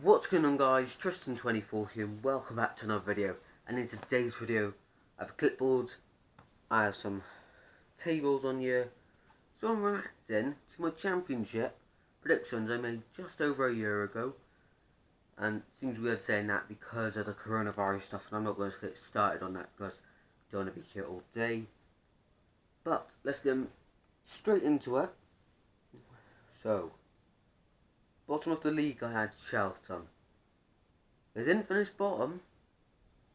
What's going on, guys? Tristan24 here and welcome back to another video. And in today's video I have a clipboard, I have some tables on here, so I'm reacting to my championship predictions I made just over a year ago. And it seems weird saying that because of the coronavirus stuff, and I'm not going to get started on that because I don't want to be here all day. But let's get straight into it. So, bottom of the league I had Charlton. They didn't finish bottom,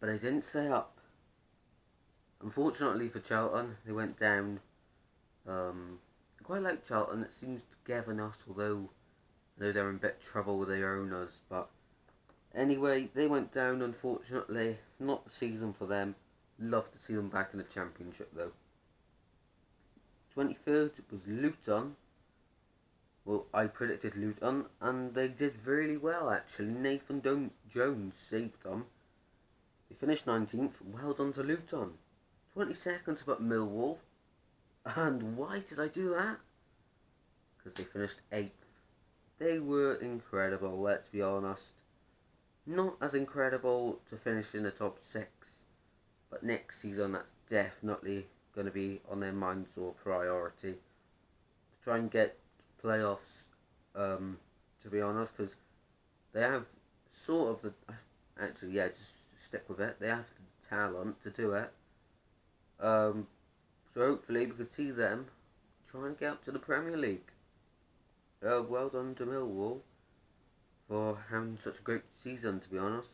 but they didn't stay up. Unfortunately for Charlton, they went down. I quite like Charlton. It seems togetherness, although I know they're in a bit of trouble with their owners. But anyway, they went down, unfortunately. Not the season for them. Love to see them back in the Championship, though. 23rd was Luton. Well, I predicted Luton, and they did really well, actually. Nathan Jones saved them. They finished 19th. Well done to Luton. 22nd about Millwall. And why did I do that? Because they finished 8th. They were incredible, let's be honest. Not as incredible to finish in the top 6. But next season, that's definitely going to be on their minds or priority. To try and get playoffs, to be honest, because they have sort of the, actually, yeah, just stick with it, they have the talent to do it, so hopefully we could see them try and get up to the Premier League. Well done to Millwall for having such a great season, to be honest.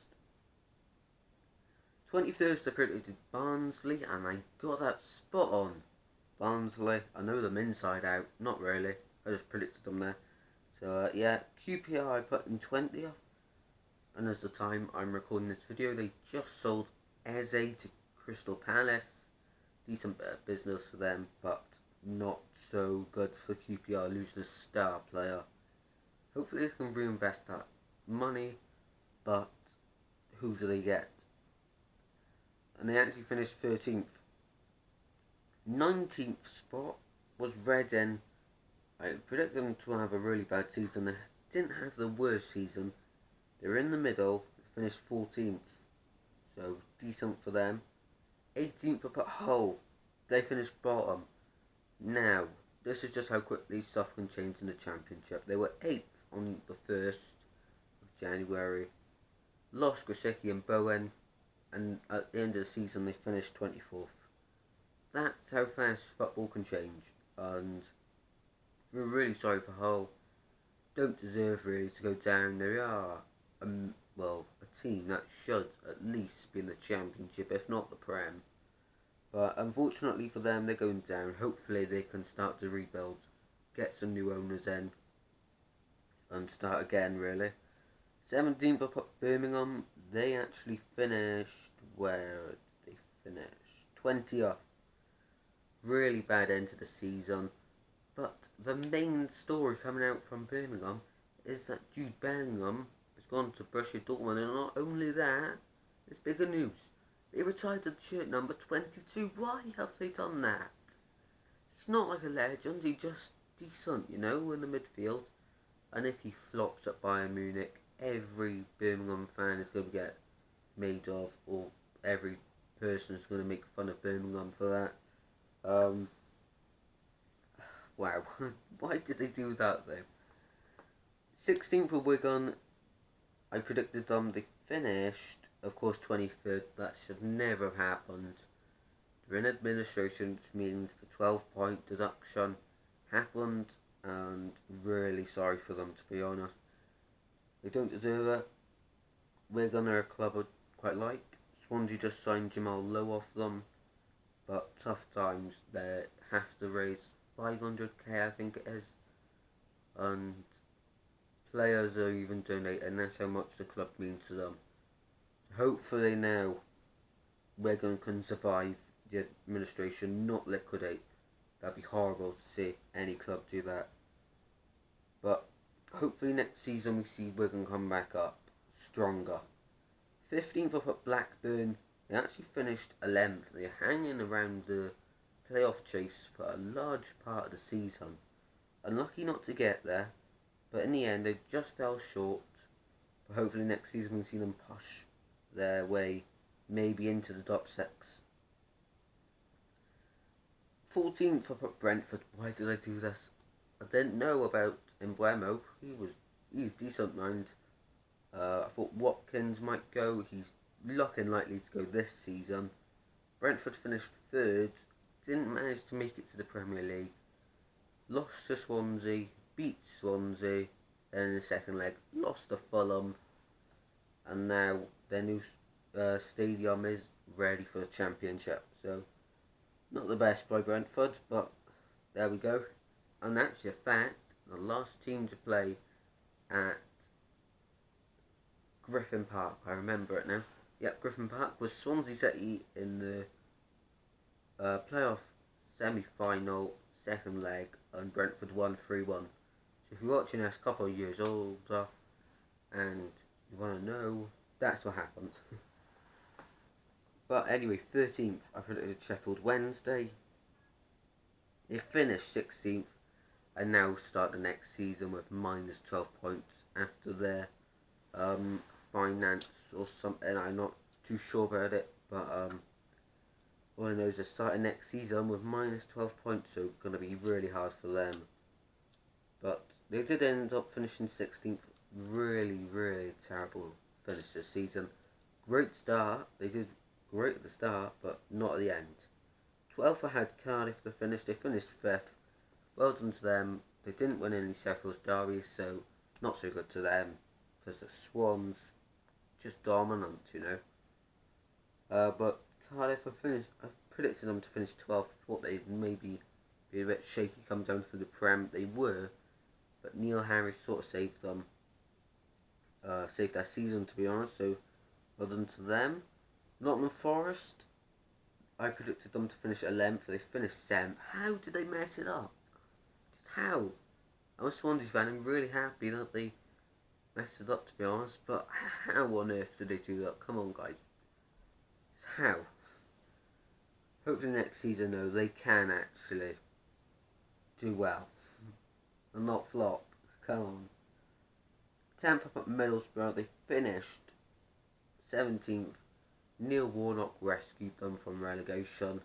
23rd I predicted Barnsley, and I got that spot on. Barnsley, I know them inside out, not really. I just predicted them there. So yeah, QPR I put in 20th. And as the time I'm recording this video, they just sold Eze to Crystal Palace. Decent bit of business for them, but not so good for QPR losing a star player. Hopefully they can reinvest that money, but who do they get? And they actually finished 13th. 19th spot was Reading. I predicted them to have a really bad season. They didn't have the worst season. They were in the middle, finished 14th. So, decent for them. 18th up at Hull. They finished bottom. Now, this is just how quickly stuff can change in the Championship. They were 8th on the 1st of January. Lost Grosicki and Bowen. And at the end of the season, they finished 24th. That's how fast football can change. And we're really sorry for Hull. Don't deserve really to go down. They are a team that should at least be in the Championship, if not the Prem. But unfortunately for them, they're going down. Hopefully they can start to rebuild, get some new owners in, and start again really. 17th up at Birmingham. They actually finished, where did they finish? 20th. Really bad end to the season. But the main story coming out from Birmingham is that Jude Bellingham has gone to Borussia Dortmund, and not only that, it's bigger news. They retired the shirt number 22. Why have they done that? He's not like a legend, he's just decent, you know, in the midfield. And if he flops at Bayern Munich, every Birmingham fan is going to get made of, or every person is going to make fun of Birmingham for that. Wow, why did they do that though? 16th for Wigan, I predicted them, they finished, of course, 23rd, that should never have happened. They're in administration, which means the 12-point deduction happened, and really sorry for them, to be honest. They don't deserve it. Wigan are a club I quite like. Swansea just signed Jamal Lowe off them, but tough times, they have to raise 500k, I think it is, and players are even donating. That's how much the club means to them. Hopefully now Wigan can survive the administration, not liquidate. That'd be horrible to see any club do that. But hopefully next season we see Wigan come back up stronger. 15th up at Blackburn. They actually finished 11th. They're hanging around the playoff chase for a large part of the season. Unlucky not to get there, but in the end they just fell short. But hopefully next season we can see them push their way maybe into the top 6. 14th, I put Brentford. Why did I do this? I didn't know about Mbeumo. He's decent, mind. I thought Watkins might go. He's looking likely to go this season. Brentford finished 3rd. Didn't manage to make it to the Premier League. Lost to Swansea. Beat Swansea. Then in the second leg, lost to Fulham. And now their new stadium is ready for the Championship. So, not the best by Brentford, but there we go. And actually, a fact, the last team to play at Griffin Park, I remember it now. Yep, Griffin Park was Swansea City in the playoff semi-final, second leg, and Brentford won 3-1. So if you're watching us a couple of years older and you want to know, that's what happened. But anyway, 13th, I predicted Sheffield Wednesday. They finished 16th and now start the next season with minus 12 points after their finance or something. I'm not too sure about it, but all I know is they're starting next season with minus 12 points, so it's going to be really hard for them. But they did end up finishing 16th. Really, really terrible finish this season. Great start. They did great at the start, but not at the end. 12th, I had Cardiff to finish. They finished 5th. Well done to them. They didn't win any Sheffield derbies, so not so good to them. Because the Swans, just dominant, you know. But Cardiff, I predicted them to finish 12th. I thought they'd maybe be a bit shaky come down through the Prem. They were, but Neil Harris sort of saved them. Saved their season, to be honest, so well done to them. Nottingham Forest, I predicted them to finish 11th. They finished 7th. How did they mess it up? Just how? I'm a Swansea fan. I'm really happy that they messed it up, to be honest. But how on earth did they do that? Come on, guys. Just how? Hopefully next season, though, they can actually do well and not flop. Come on. 10th up at Middlesbrough. They finished 17th. Neil Warnock rescued them from relegation.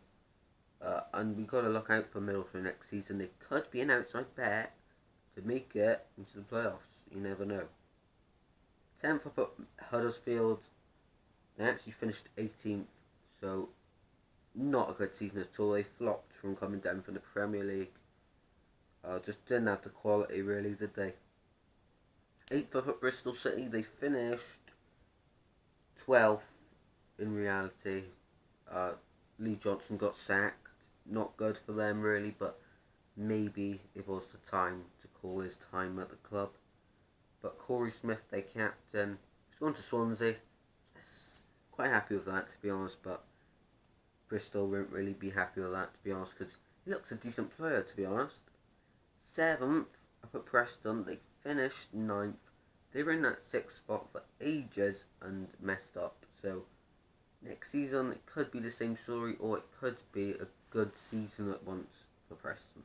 And we've got to look out for Middlesbrough next season. They could be an outside bet to make it into the playoffs. You never know. 10th up at Huddersfield. They actually finished 18th. So, not a good season at all. They flopped from coming down from the Premier League. Just didn't have the quality, really, did they? 8th up at Bristol City. They finished 12th. In reality, Lee Johnson got sacked. Not good for them, really, but maybe it was the time to call his time at the club. But Corey Smith, their captain, he's gone to Swansea. Quite happy with that, to be honest, but Bristol won't really be happy with that, to be honest, because he looks a decent player, to be honest. 7th, up at Preston, they finished 9th. They were in that 6th spot for ages and messed up, so next season, it could be the same story, or it could be a good season at once for Preston.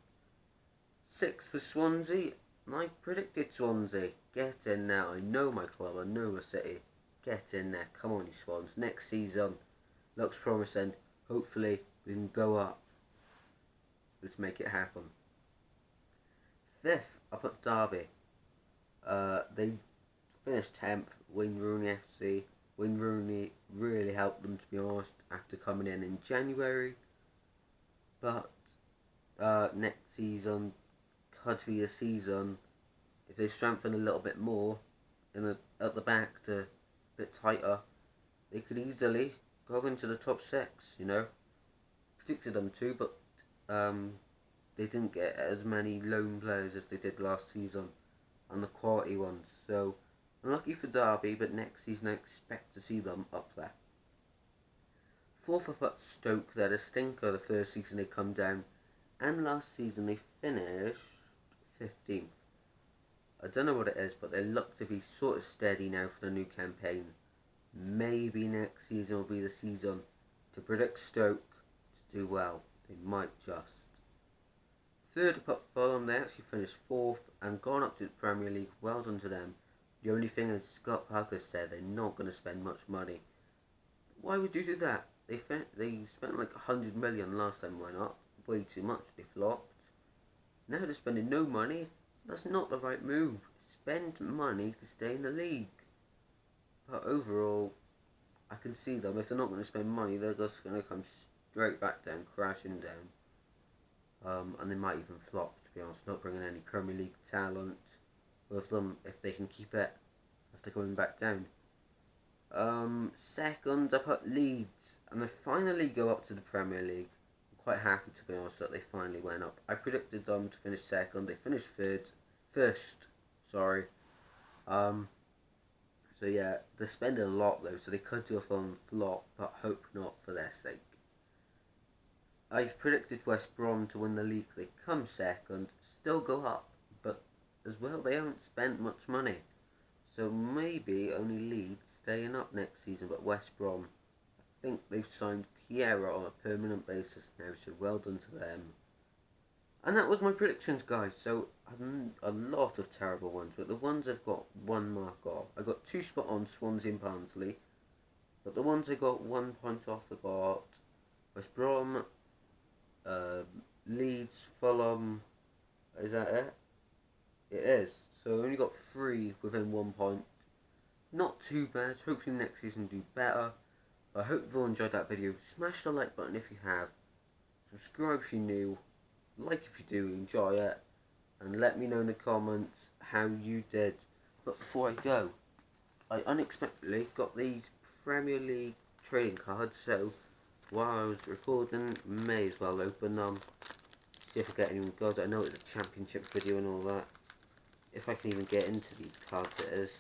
6th was Swansea, and I predicted Swansea. Get in there. I know my club. I know my city. Get in there. Come on, you Swans. Next season looks promising. Hopefully, we can go up. Let's make it happen. 5th, up at Derby. They finished 10th. Wayne Rooney FC. Wayne Rooney really helped them, to be honest, after coming in January. But next season could be a season if they strengthen a little bit more at the back to a bit tighter. They could easily go into the top 6. You know, predicted them to, but they didn't get as many loan players as they did last season, and the quality ones. So. Unlucky for Derby, but next season I expect to see them up there. 4th up at Stoke, they're a stinker the first season they come down, and last season they finished 15th. I don't know what it is, but they look to be sort of steady now for the new campaign. Maybe next season will be the season to predict Stoke to do well. They might just. 3rd up at Fulham, they actually finished 4th and gone up to the Premier League. Well done to them. The only thing is Scott Parker said they're not going to spend much money. Why would you do that? They spent like 100 million last time. Why not? Way too much. They flopped. Now they're spending no money. That's not the right move. Spend money to stay in the league. But overall, I can see them. If they're not going to spend money, they're just going to come straight back down, crashing down. And they might even flop, to be honest, not bringing any Premier League talent with them if they can keep it after going back down. Second, I put Leeds, and they finally go up to the Premier League. I'm quite happy, to be honest, that they finally went up. I predicted them to finish second. They finished first. Sorry. So yeah, they're spending a lot though, so they could do a fun flop, but hope not for their sake. I've predicted West Brom to win the league. They come second, still go up, but as well they haven't spent much money. So maybe only Leeds staying up next season, but West Brom, I think they've signed Piera on a permanent basis now, so well done to them. And that was my predictions, guys. So a lot of terrible ones, but the ones I've got 1 mark off. I got 2 spot on, Swansea and Barnsley, but the ones I got 1 point off, I got West Brom, Leeds, Fulham. Is that it? It is. So I only got 3 within 1 point. Not too bad. Hopefully next season do better. I hope you all enjoyed that video. Smash the like button if you have. Subscribe if you're new. Like if you do enjoy it. And let me know in the comments how you did. But before I go, I unexpectedly got these Premier League trading cards. So while I was recording, may as well open them. See if I get anyone good. I know it's a championship video and all that. If I can even get into these cards, it is.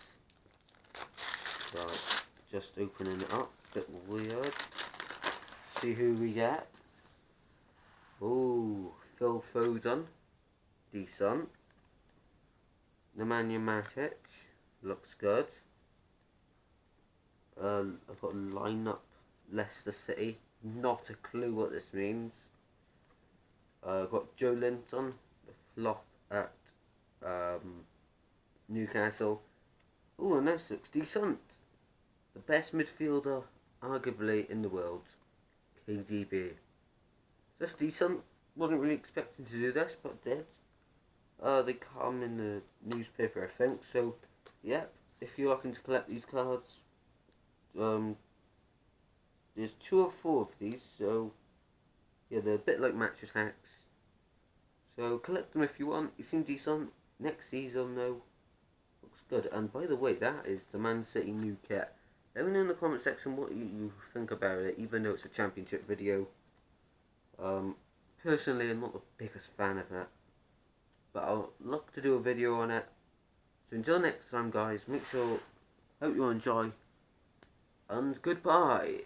Right, just opening it up. Bit weird. See who we get. Ooh, Phil Foden. Decent. Nemanja Matic. Looks good. I've got a line-up. Leicester City. Not a clue what this means. I've got Joe Linton. The flop at Newcastle. Ooh, and this looks decent. The best midfielder, arguably, in the world. KDB. That's decent. Wasn't really expecting to do this, but did. They come in the newspaper, I think. So, yeah, if you're looking to collect these cards, there's 2 or 4 of these. So, yeah, they're a bit like mattress hacks. So, collect them if you want. You seem decent. Next season, though, looks good. And by the way, that is the Man City new kit. Let me know in the comment section what you think about it, even though it's a championship video. Personally, I'm not the biggest fan of it, but I'll look to do a video on it. So until next time, guys, make sure, hope you enjoy, and goodbye.